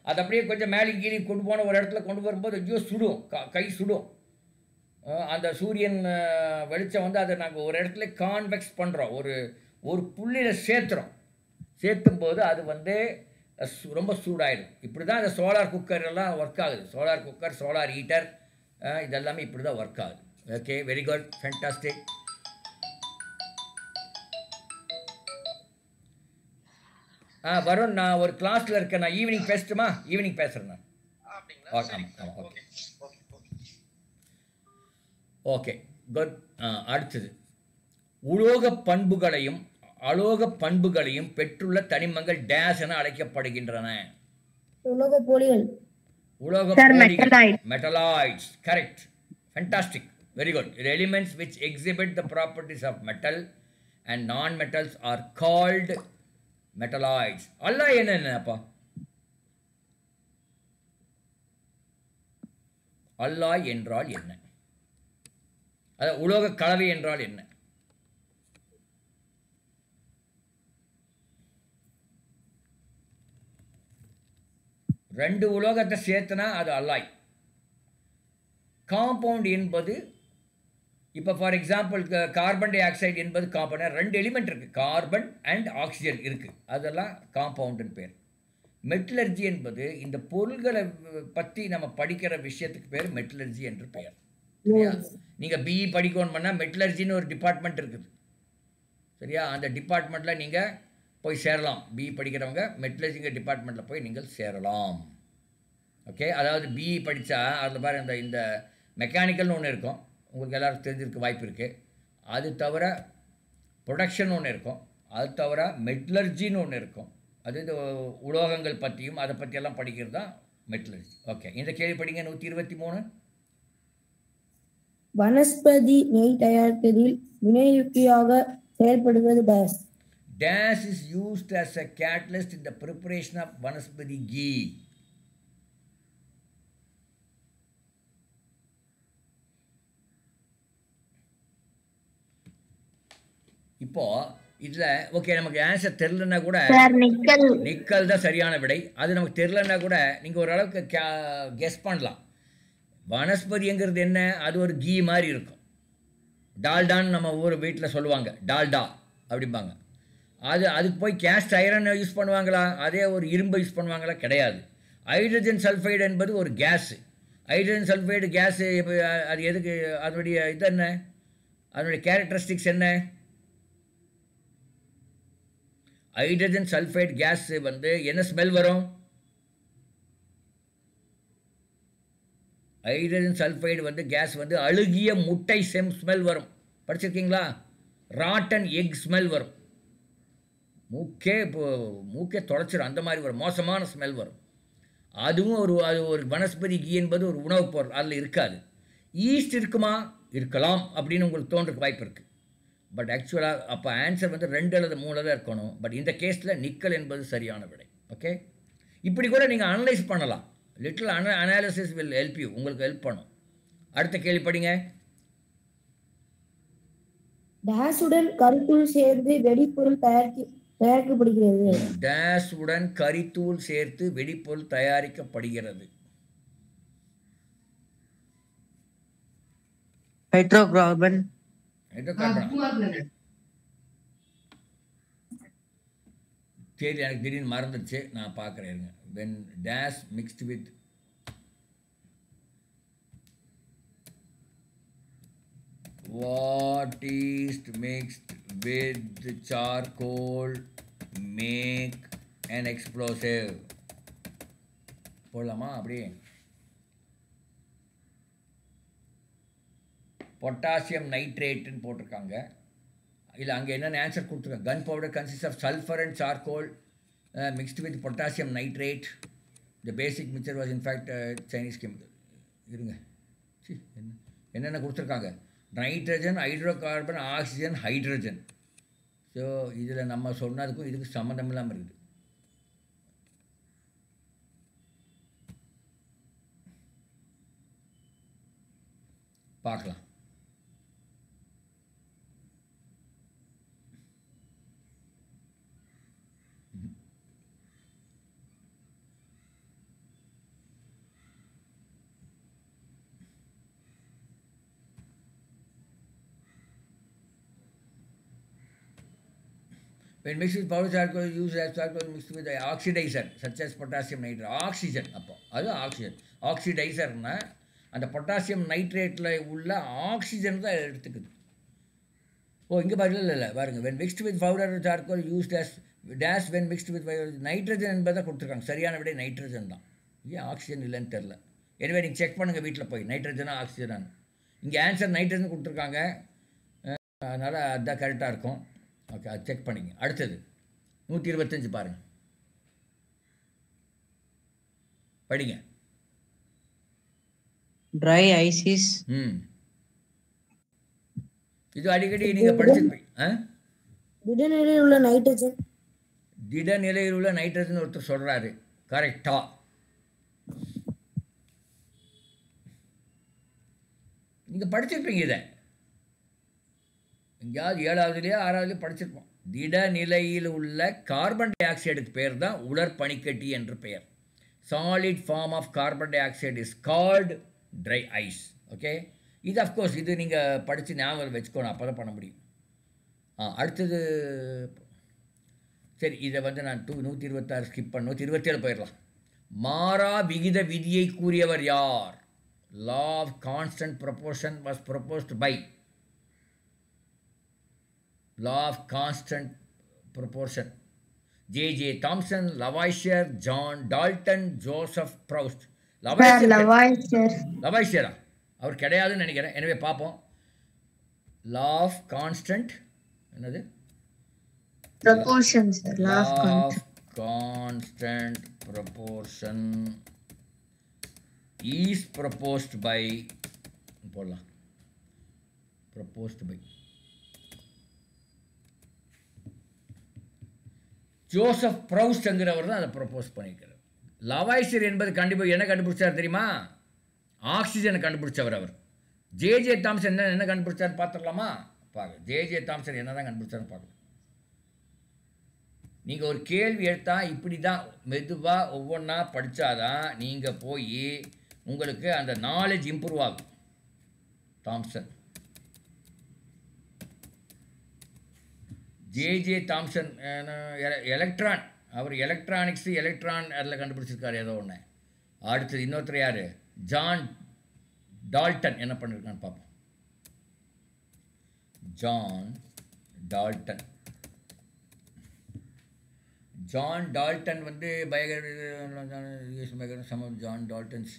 அது அப்படியே கொஞ்சம் மேலே கீழே கொண்டு போன ஒரு இடத்துல கொண்டு வரும்போது ஐயோ சுடும், கை சுடும். அந்த சூரியன் வெளிச்சம் வந்து அதை நாங்கள் ஒரு இடத்துல கான்வெக்ஸ் பண்ணுறோம், ஒரு புள்ளியில் சேர்த்தும் போது அது வந்து ரொம்ப சூடாயிடும். இப்படி தான் அந்த சோலார் குக்கர் எல்லாம் ஒர்க் ஆகுது. சோலார் குக்கர், சோலார் ஹீட்டர், இதெல்லாமே இப்படி தான் ஒர்க் ஆகுது. Okay, very good, fantastic. Varun, நான் ஒரு கிளாஸில் இருக்கேன், நான் ஈவினிங் பேசட்டுமா? ஈவினிங் பேசுகிறேன் நான். ஆமாம், ஓகே ஓகே குட். அடுத்தது, உலோக பண்புகளையும் அலோக பண்புகளையும் பெற்றுள்ள தனிமங்கள் டேஸ் என அழைக்கப்படுகின்றன. உலோக போலிகள். உலோக Sir, போலிகள், metalloid. Metalloids. Correct, fantastic, very good. The elements which exhibit the properties of metal and non-metals are called metalloids. அல்லாஹ் என்னப்பா? அல்லாஹ் என்றால் என்ன? அது உலோக கலவை என்றால் என்ன? ரெண்டு உலோகத்தை சேர்த்துனா அது அல்லாய். காம்பவுண்ட் என்பது இப்போ for example carbon di oxide என்பது காம்பவுண்ட். 2 எலிமெண்ட் இருக்குது, கார்பன் அண்ட் ஆக்சிஜன் இருக்குது, அதெல்லாம் காம்பவுண்டுன்னு பேர். மெட்டலர்ஜி என்பது இந்த பொருள்களை பற்றி நம்ம படிக்கிற விஷயத்துக்கு பேர் மெட்டலர்ஜி என்று பெயர். சரியா? நீங்கள் பிஇ படிக்கணும் பண்ணால் மெட்டலர்ஜின்னு ஒரு டிபார்ட்மெண்ட் இருக்குது. சரியா? அந்த டிபார்ட்மெண்ட்டில் நீங்கள் போய் சேரலாம். பிஇ படிக்கிறவங்க மெட்டலர்ஜிங்க டிபார்ட்மெண்ட்டில் போய் நீங்கள் சேரலாம். ஓகே, அதாவது பிஇ படித்தா அதில் பாருங்க இந்த மெக்கானிக்கல்னு ஒன்று இருக்கும், உங்களுக்கு எல்லோரும் தெரிஞ்சிருக்க வாய்ப்பு இருக்குது. அது தவிர ப்ரொடக்ஷன் ஒன்று இருக்கும், அது தவிர மெட்டலர்ஜின்னு ஒன்று இருக்கும். அது இந்த உலோகங்கள் பற்றியும் அதை பற்றியெல்லாம் படிக்கிறது தான் மெட்டலர்ஜி. ஓகே, இந்த கேள்வி படிங்க. 123. வனஸ்பதி நெய் தயாரிப்பதில் வினையூக்கியாக செயல்படுவது days. Dash is used as a catalyst in the preparation of vanaspati ghee. இப்போ இதில் ஓகே, நமக்கு ஆன்சர் தெரிலன்னா கூட Sir, nickel. நிக்கல் தான் சரியான விடை. அது நமக்கு தெரிலன்னா கூட நீங்கள் ஓரளவுக்கு கெஸ் பண்ணலாம். வனஸ்பதிங்கிறது என்ன? அது ஒரு கீ மாதிரி இருக்கும். டால்டான்னு நம்ம ஊர் வீட்டில் சொல்லுவாங்க, டால்டா அப்படிம்பாங்க. அதுக்கு போய் கேஸ்ட் ஐரன் யூஸ் பண்ணுவாங்களா? அதே ஒரு இரும்பை யூஸ் பண்ணுவாங்களா? கிடையாது. ஹைட்ரஜன் சல்ஃபைடு என்பது ஒரு கேஸு. ஹைட்ரஜன் சல்ஃபைடு கேஸு அது எதுக்கு? அதனுடைய இது என்ன? அதனுடைய கேரக்டரிஸ்டிக்ஸ் என்ன? ஹைட்ரஜன் சல்ஃபைடு கேஸ் வந்து என்ன ஸ்மெல் வரும்? ஹைட்ரஜன் சல்ஃபைடு வந்து கேஸ் வந்து அழுகிய முட்டை ஸ்மெல் வரும். படிச்சிருக்கீங்களா? ராட்டன் எக் ஸ்மெல் வரும். மூக்கே தொலைச்சிடும், அந்த மாதிரி வரும், மோசமான ஸ்மெல் வரும். அதுவும் அது ஒரு வனஸ்பதி கீ என்பது ஒரு உணவுப் பொருள், அதில் இருக்காது. ஈஸ்ட் இருக்குமா? இருக்கலாம் அப்படின்னு உங்களுக்கு தோன்றதுக்கு வாய்ப்பு இருக்குது. பட் ஆக்சுவலாக அப்போ ஆன்சர் வந்து 2 அல்லது 3 தான் இருக்கணும். பட் இந்த கேஸில் நிக்கல் என்பது சரியான விடை. ஓகே, இப்படி கூட நீங்கள் அனலைஸ் பண்ணலாம். Little analysis will help you, உங்களுக்கு ஹெல்ப் பண்ணும். அடுத்த கேள்வி படிங்க. டேஸுடன் கருத்துள் சேர்ந்து வெடிப்பொருள் தயாரிக்கப்படுகிறது. டேஸுடன் கரித்தூள் சேர்த்து வெடிப்பொருள் தயாரிக்கப்படுகிறது. Hydrocarbon. சரி, எனக்கு திடீர்னு மறந்துடுச்சு, நான் பார்க்குறேன் இருங்க. When days mixed with What is mixed with charcoal make an explosive? போடலாமா அப்படியே? பொட்டாசியம் நைட்ரேட்டுன்னு போட்டிருக்காங்க. இல்லை அங்கே என்னென்ன ஆன்சர் கொடுத்துருக்காங்க? Gun powder consist of sulphur and charcoal mixed with potassium nitrate. The basic mixture was in fact Chinese chemical. இருங்க, என்னென்ன கொடுத்துருக்காங்க? Nitrogen, hydrocarbon, oxygen, hydrogen. So இதில் நம்ம சொன்னதுக்கும் இதுக்கு சம்மந்தம் இல்லாமல் இருக்குது. பார்க்கலாம். When mixed with powder charcoal, use as charcoal mixed with the oxidizer such as potassium nitrate. Oxygen அப்போ அது ஆக்சிஜன். ஆக்சிடைசர்னா அந்த பொட்டாசியம் நைட்ரேட்டில் உள்ள ஆக்சிஜன் தான் எடுத்துக்குது. இங்கே பாருங்க, இல்லை பாருங்க. when mixed with powder charcoal used as dash when mixed with nitrogen என்பதை கொடுத்துருக்காங்க. சரியான விட நைட்ரஜன் தான். ஏன் ஆக்சிஜன் இல்லைன்னு தெரில. எனவே நீங்கள் செக் பண்ணுங்கள் வீட்டில் போய், நைட்ரஜனா ஆக்சிஜனான்னு. இங்கே ஆன்சர் நைட்ரஜன் கொடுத்துருக்காங்க, அதனால் அதுதான் கரெக்டாக இருக்கும். ஓகே, அது செக் பண்ணிங்க. அடுத்தது 125 பாருங்கள், படிங்க. Dry ice is இது அடிக்கடி நீங்கள் படிச்சிருப்பீங்க. திடநிலையில் உள்ள நைட்ரஜன். திடநிலையில் உள்ள நைட்ரஜன் ஒருத்தர் சொல்கிறாரு, கரெக்டா? நீங்கள் படிச்சிருப்பீங்க இதை எங்கேயாவது 7வதுலேயோ 6வதுலேயோ படிச்சிருப்போம். திடநிலையில் உள்ள கார்பன் டை ஆக்சைடுக்கு பேர் தான் உலர் பனிக்கட்டி என்று பெயர். Solid form of carbon dioxide is called dry ice. Okay, இது அஃப்கோர்ஸ் இது நீங்கள் படித்து ஞாபகம் வச்சுக்கோணும், அப்போ தான் பண்ண முடியும். அடுத்தது சரி, இதை வந்து நான் 126 ஸ்கிப் பண்ண 127 போயிடலாம். மாறா விகித விதியை கூறியவர் யார்? Law of constant proportion was proposed by. Law of constant proportion. J.J. Thomson, Lavoisier, John Dalton, Joseph Proust. Lavoisier அவர் கிடையாதுன்னு நினைக்கிறேன். எனவே பார்ப்போம். Law of constant என்னது? Proportion, sir. Law of constant proportion is proposed by போடலாம். Proposed by ஜோசப் ப்ரௌஸ்ட்ங்கிறவர் தான் அதை ப்ரப்போஸ் பண்ணியிருக்கிறார். லவாய்சியர் என்பது என்ன கண்டுபிடிச்சார் தெரியுமா? ஆக்சிஜனை கண்டுபிடிச்சவர் அவர். ஜே.ஜே. தாம்சன் என்ன கண்டுபிடிச்சார் பார்த்துடலாமா? பார்க்க ஜே.ஜே. தாம்சன் என்ன தான் கண்டுபிடிச்சாருன்னு பார்க்கலாம். நீங்கள் ஒரு கேள்வி எடுத்தால் இப்படி தான் மெதுவாக ஒவ்வொன்றா படித்தாதான் நீங்கள் போய் உங்களுக்கு அந்த நாலேஜ் இம்ப்ரூவ் ஆகும். Thomson, J J. தாம்சன் எலக்ட்ரான், அவர் எலக்ட்ரானிக்ஸு எலக்ட்ரான் அதில் கண்டுபிடிச்சிருக்காரு ஏதோ ஒன்று. அடுத்தது இன்னொருத்தர் யார்? ஜான் டால்டன் என்ன பண்ணியிருக்கான்னு பார்ப்போம். John Dalton. ஜான் டால்டன் வந்து some of John Dalton's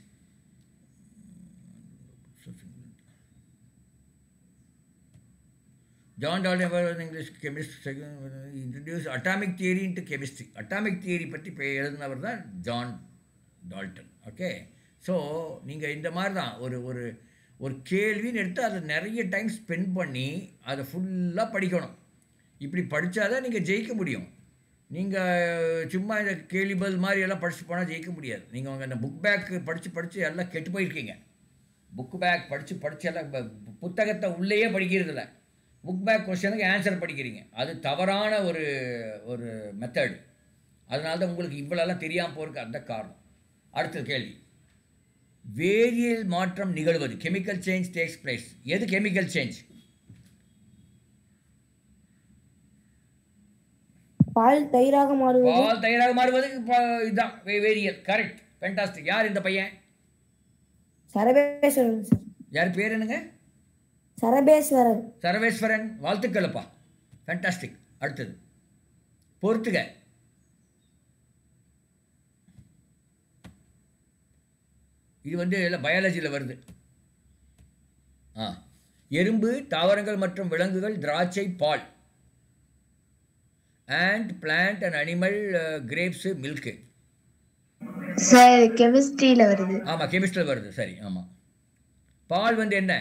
John Dalton was an English chemist. He introduced atomic theory into chemistry. Atomic theory பற்றி எழுதினவர் தான் ஜான் டால்டன். ஓகே, ஸோ நீங்கள் இந்த மாதிரி தான் ஒரு ஒரு ஒரு கேள்வின்னு எடுத்து அதை நிறைய டைம் ஸ்பெண்ட் பண்ணி அதை ஃபுல்லாக படிக்கணும். இப்படி படித்தா தான் நீங்கள் ஜெயிக்க முடியும். நீங்கள் சும்மா இந்த கேள்வி பதில் மாதிரி எல்லாம் படித்து போனால் ஜெயிக்க முடியாது. நீங்கள் அவங்க அந்த புக் பேக் படித்து எல்லாம் கெட்டு போயிருக்கீங்க. புக் பேக் படித்து எல்லாம் புத்தகத்தை உள்ளேயே படிக்கிறதில்ல, புக் பேக் கொஸ்டனுக்கு ஆன்சர் படிக்கிறீங்க. அது தவறான ஒரு ஒரு மெத்தடு. அதனால தான் உங்களுக்கு இவ்வளோலாம் தெரியாமல் போகிறதுக்கு அந்த காரணம். அடுத்த கேள்வி, வேதியியல் மாற்றம் நிகழ்வது. Chemical change takes place. எது கெமிக்கல் சேஞ்ச்? பால் தயிராக மாறுவது. பால் தயிராக மாறுவது இதுதான் வேதியியல். Correct, fantastic. யார் இந்த பையன்? சரவேஸ்வரன் சார். யார் பேர் என்னங்க? சரபேஸ்வரன். சரவேஸ்வரன், வாழ்த்துக்களப்பா, ஃபேண்டாஸ்டிக். அடுத்தது பொறுத்துக. இது வந்து எல்லாம் பயாலஜியில் வருது. எறும்பு, தாவரங்கள் மற்றும் விலங்குகள், திராட்சை, பால். And plant and animal, grapes, milk. Sir கெமிஸ்ட்ரியில வருது. ஆமாம், கெமிஸ்ட்ரியில் வருது. சரி, ஆமாம். பால் வந்து என்ன?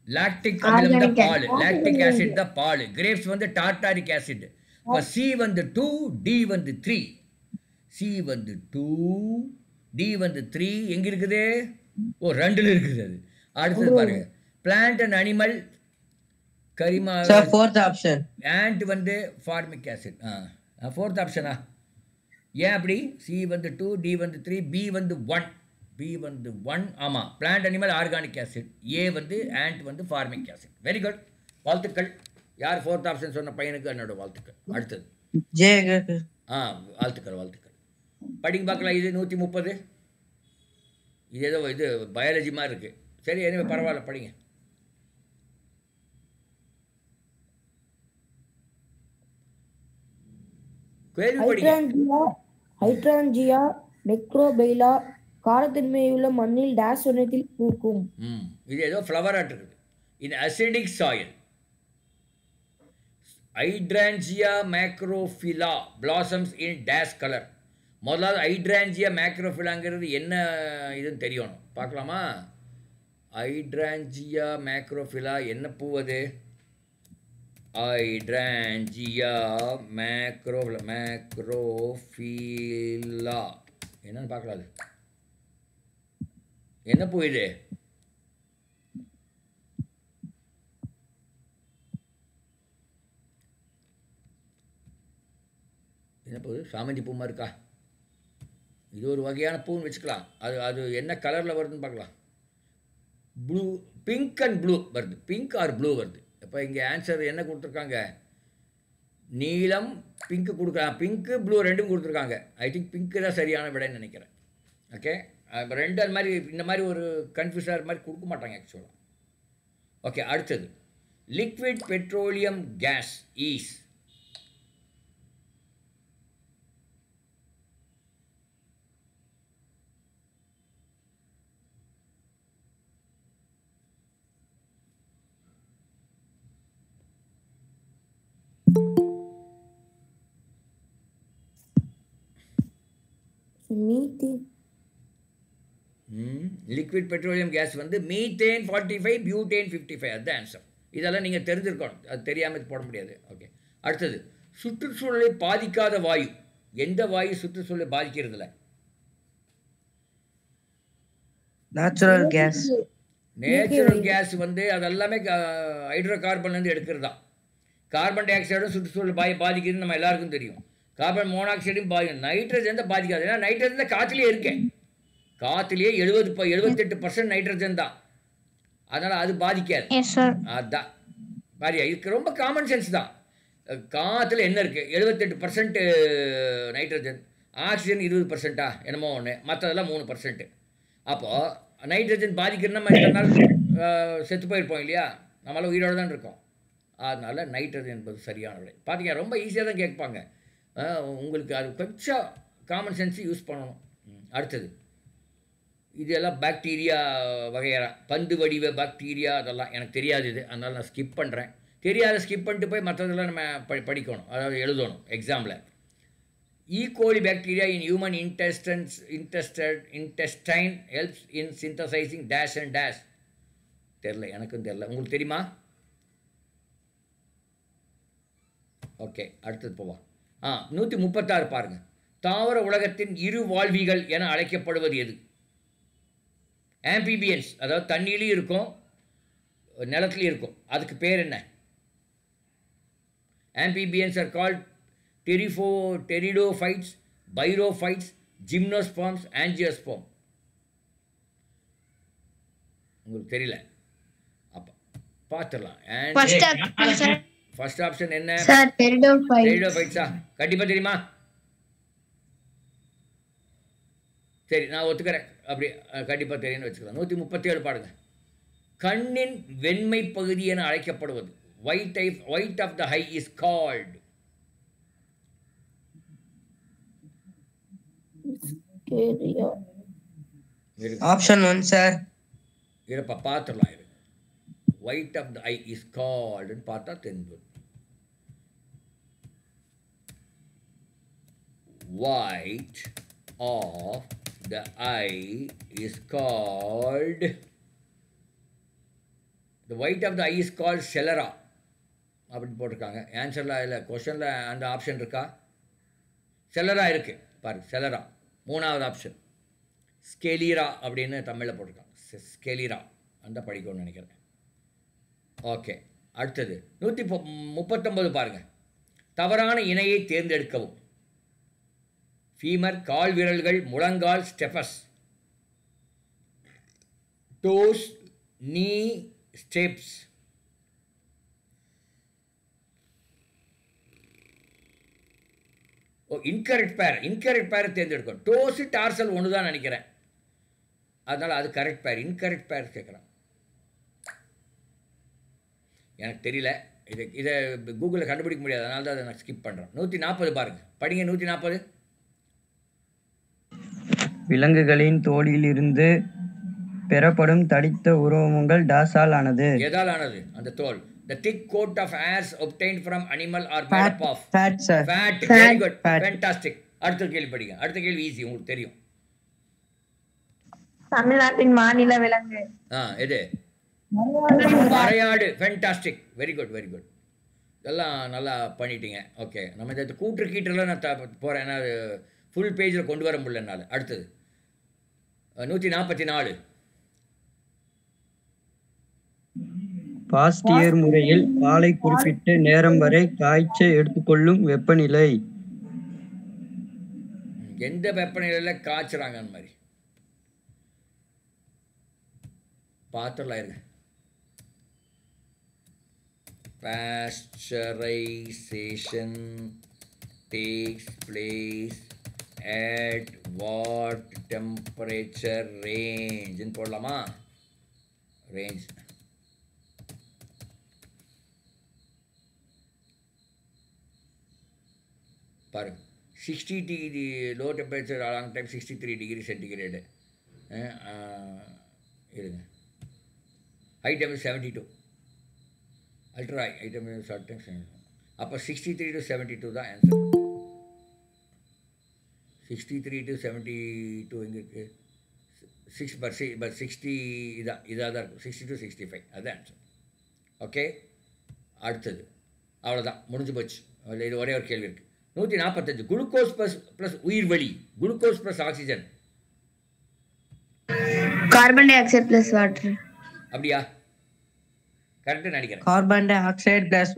லாக்டிக் அமிலம் தான் பால், லாக்டிக் ஆசிட் தான் பால். கிரேப்ஸ் வந்து டார்டாரிக் ஆசிட். இப்போ சி வந்து 2, டி வந்து 3. சி வந்து 2, டி வந்து 3. எங்கே இருக்குது? ஓ, 2ல் இருக்குது அது. அடுத்தது பாருங்க, பிளான்ட் அண்ட் அனிமல், கரிமா. fourth option. ஆண்ட் வந்து ஃபார்மிக் ஆசிட். ஃபோர்த் ஆப்ஷனா? ஏன் அப்படி? சி வந்து 2, டி வந்து 3, பி வந்து 1. பி வந்து 1. ஆமாம், பிளான்ட் அனிமல் ஆர்கானிக் ஆசிட். ஏ வந்து ஆண்ட் வந்து ஃபார்மிக் ஆசிட். வெரி குட், வாழ்த்துக்கள். யார் ஃபோர்த் ஆப்ஷன் சொன்ன பையனுக்கு என்னோட வாழ்த்துக்கள். அடுத்தது வாழ்த்துக்கள், வாழ்த்துக்கள். படிங்க பார்க்கலாம். இது 130. இது ஏதோ இது பயாலஜி மாதிரி இருக்கு. சரி, எனவே பரவாயில்ல, படிங்க. கேள்வி படிங்க. ஹைட்ரான்ஜியா நெக்ரோபைலா காரத்தன்மையுள்ள மண்ணில் டேஷ் வண்ணத்தில் பூக்கும். இது ஏதோ ஃப்ளவர் ஆட் இருக்குது. In acidic soil, hydrangea macrophylla blossoms in dash colour. முதலாவது ஹைட்ரான்ஜியா மேக்ரோஃபிலாங்கிறது என்ன இதுன்னு தெரியணும். பார்க்கலாமா? ஹைட்ரான்ஜியா மேக்ரோஃபிலா என்ன பூ அது? ஹைட்ரான்ஜியா மேக்ரோஃபிலா என்னன்னு பார்க்கலாம். அது என்ன பூ இது? என்ன பூ? சாமந்தி பூ மாதிரி இருக்கா? இது ஒரு வகையான பூன்னு வச்சுக்கலாம். அது என்ன கலரில் வருதுன்னு பார்க்கலாம். ப்ளூ, பிங்க் அண்ட் ப்ளூ வருது. பிங்க் ஆர் ப்ளூ வருது. இப்போ இங்கே ஆன்சர் என்ன கொடுத்துருக்காங்க? நீலம், பிங்க்கு கொடுக்குறாங்க. பிங்க்கு, ப்ளூ ரெண்டும் கொடுத்துருக்காங்க. ஐ திங்க் பிங்க்கு தான் சரியான விடைன்னு நினைக்கிறேன். ஓகே, ரெண்டு அது மாதிரி இந்த மாதிரி ஒரு கன்ஃபியூஸாக மாதிரி கொடுக்க மாட்டாங்க ஆக்சுவலாக. ஓகே, அடுத்தது liquid petroleum gas is. Liquid petroleum gas வந்து மீத்தேன் 45, பியூட்டேன் 55. அதுதான் ஆன்சர். இதெல்லாம் நீங்கள் தெரிஞ்சிருக்கணும். அது தெரியாமல் போட முடியாது. ஓகே, அடுத்தது சுற்றுச்சூழலை பாதிக்காத வாயு. எந்த வாயு சுற்றுச்சூழலை பாதிக்கிறதுல? Natural gas. நேச்சுரல் கேஸ் வந்து அதெல்லாமே ஹைட்ரோ கார்பன்லேருந்து எடுக்கிறது தான். கார்பன் டை ஆக்சைடும் சுற்றுச்சூழல் பாதிக்குதுன்னு நம்ம எல்லாருக்கும் தெரியும். கார்பன் மோனாக்சைடும் பாதிக்கும். நைட்ரஜன் தான் பாதிக்காது. ஏன்னா நைட்ரஜன் தான் காற்றுலேயே இருக்கேன். காற்றுலேயே 78% நைட்ரஜன் தான். அதனால் அது பாதிக்காது. அதுதான் பாரியா, இதுக்கு ரொம்ப காமன் சென்ஸ் தான். காற்றுல என்ன இருக்குது? 78% நைட்ரஜன், ஆக்சிஜன் 20%, என்னமோ ஒன்று, மற்றதெல்லாம் 3%. அப்போது நைட்ரஜன் பாதிக்கிறதுனா நம்ம இத்தனை நாள் செத்து போயிருப்போம் இல்லையா? நம்மளால் உயிரோடு தான் இருக்கோம். அதனால் நைட்ரஜன் என்பது சரியான விடை. பார்த்தீங்க, ரொம்ப ஈஸியாக தான் கேட்பாங்க. உங்களுக்கு அது கொஞ்சம் காமன் சென்ஸ் யூஸ் பண்ணணும். அடுத்தது இதெல்லாம் பாக்டீரியா வகையறா, பந்து வடிவ பாக்டீரியா, அதெல்லாம் எனக்கு தெரியாது இது. அதனால் நான் ஸ்கிப் பண்ணுறேன். தெரியாத ஸ்கிப் பண்ணிட்டு போய் மற்றதெல்லாம் நம்ம படிக்கணும், அதாவது எழுதணும் எக்ஸாமில். E. coli bacteria in human intestine helps in synthesising dash and dash. தெரில, எனக்கும் தெரில. உங்களுக்கு தெரியுமா? ஓகே, அடுத்தது போவா. 136 பாருங்கள். தாவர உலகத்தின் இரு வாழ்விகள் என அழைக்கப்படுவது எது? ஆம்பிபியன்ஸ், அதாவது தண்ணியிலையும் இருக்கும் நிலத்துலையும் இருக்கும். அதுக்கு பேர் என்ன? Amphibians are called pteridophytes, bryophytes, gymnosperms, angiosperm. உங்களுக்கு தெரியல? அப்போ பார்த்துடலாம். ஃபர்ஸ்ட் ஆப்ஷன் என்ன? டெரிடோஃபைட்ஸா? கண்டிப்பாக தெரியுமா? சரி, நான் ஒத்துக்கிறேன். அப்படி கண்டிப்பாக தெரியும்னு வச்சுக்கலாம். 137 பாடுங்க. கண்ணின் வெண்மை பகுதி என அழைக்கப்படுவது. White of the eye is called. Option 1, sir. இருப்பா பார்த்துடலாம். இரு white of the eye is கால்டுன்னு பார்த்தா தெரிஞ்சு. White of the eye is called, the white of the eye is called sclera அப்படின்னு போட்டிருக்காங்க. ஆன்சரில் இல்லை, கொஷனில் அந்த ஆப்ஷன் இருக்கா? செலரா இருக்குது பாருங்க, செலரா. 3வது ஆப்ஷன் ஸ்கெலீரா அப்படின்னு தமிழில் போட்டிருக்காங்க. ஸ்கெலீரா அந்த படிக்கணும்னு நினைக்கிறேன். ஓகே, அடுத்தது 139 பாருங்க. தவறான இணையை தேர்ந்தெடுக்கவும். ஃபீமர் கால் விரல்கள், முழங்கால் ஸ்டெபஸ், டோஸ் நீ ஸ்டெப்ஸ். இன்கரெக்ட் பேரை தேர்ந்தெடுக்கும். டோஸு டார்சல் ஒன்று தான் நினைக்கிறேன், அதனால் அது கரெக்ட் பேர். இன்கரெக்ட் பேர் கேட்குறான், எனக்கு தெரியல. இதை கூகுளில் கண்டுபிடிக்க முடியாது, அதனால தான் அதை நான் ஸ்கிப் பண்ணுறேன். 140 பாருங்க, படிங்க. 140. விலங்குகளின் தோலிலிருந்து பெறப்படும் தடித்த உரோமங்கள் டாஸால் ஆனது. எதால் ஆனது அந்த தோல்? The thick coat of hairs obtained from animal are made up of Fat, sir. fat. Very good, fantastic. அடுத்த கேள்வி படிங்க. அடுத்த கேள்வி ஈஸி, உங்களுக்கு தெரியும். தமிழ்நாட்டின் மாநில விலங்கு எது? மறையாடு. Fantastic, very good very good. இதெல்லாம் நல்லா பண்ணிட்டீங்க. ஓகே, நம்ம இந்த கூற்று கீட்டெல்லாம் நான் போகிறேன், ஏன்னா ஃபுல் பேஜில் கொண்டு வர முடியல என்னால். அடுத்தது 144. பாஸ்டியர் முறையில் பாலை குறிப்பிட்ட நேரம் வரை காய்ச்ச எடுத்துக்கொள்ளும் வெப்பநிலை. எந்த வெப்பநிலையில் காய்ச்சுறாங்க அந்த மாதிரி பார்த்துடலாம். இருங்க. Pasteurization takes place at what temperature range ன்னு போடலாமா? ரேஞ்ச் பாருங்க. 60 degree low temperature long time 63 degree centigrade. இருங்க. High temperature 72, ultra high temperature short time 72. அப்போ 63 to 72 தான் ஆன்சர். 63 to 72 எங்கே இருக்குது? 60 இதாக தான் இருக்கும். 60 to 65 அதுதான் ஆன்சர். ஓகே, அடுத்தது அவ்வளோதான், முடிஞ்சு போச்சு. இது ஒரே ஒரு கேள்வி இருக்குது. 145. குளுக்கோஸ் ப்ளஸ் உயிர்வளி. Glucose plus oxygen. Carbon dioxide plus water. அப்படியா? கரெக்டாக நினைக்கிறேன். Carbon dioxide plus